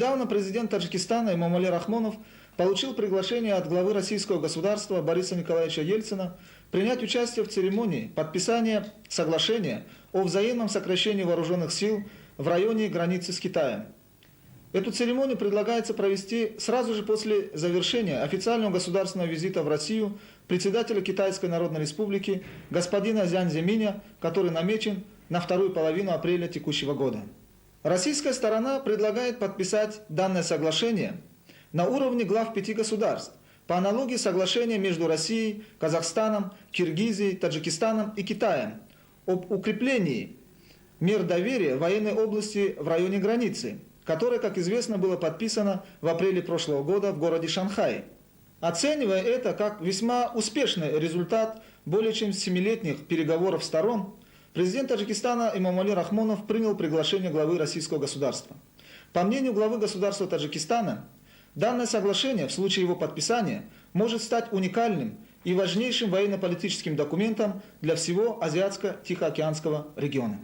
Недавно президент Таджикистана Эмомали Рахмонов получил приглашение от главы российского государства Бориса Николаевича Ельцина принять участие в церемонии подписания соглашения о взаимном сокращении вооруженных сил в районе границы с Китаем. Эту церемонию предлагается провести сразу же после завершения официального государственного визита в Россию председателя Китайской Народной Республики господина Цзян Зиминя, который намечен на вторую половину апреля текущего года. Российская сторона предлагает подписать данное соглашение на уровне глав 5 государств, по аналогии соглашения между Россией, Казахстаном, Киргизией, Таджикистаном и Китаем об укреплении мер доверия в военной области в районе границы, которое, как известно, было подписано в апреле прошлого года в городе Шанхай. Оценивая это как весьма успешный результат более чем 7-летних переговоров сторон, президент Таджикистана Эмомали Рахмонов принял приглашение главы российского государства. По мнению главы государства Таджикистана, данное соглашение в случае его подписания может стать уникальным и важнейшим военно-политическим документом для всего Азиатско-Тихоокеанского региона.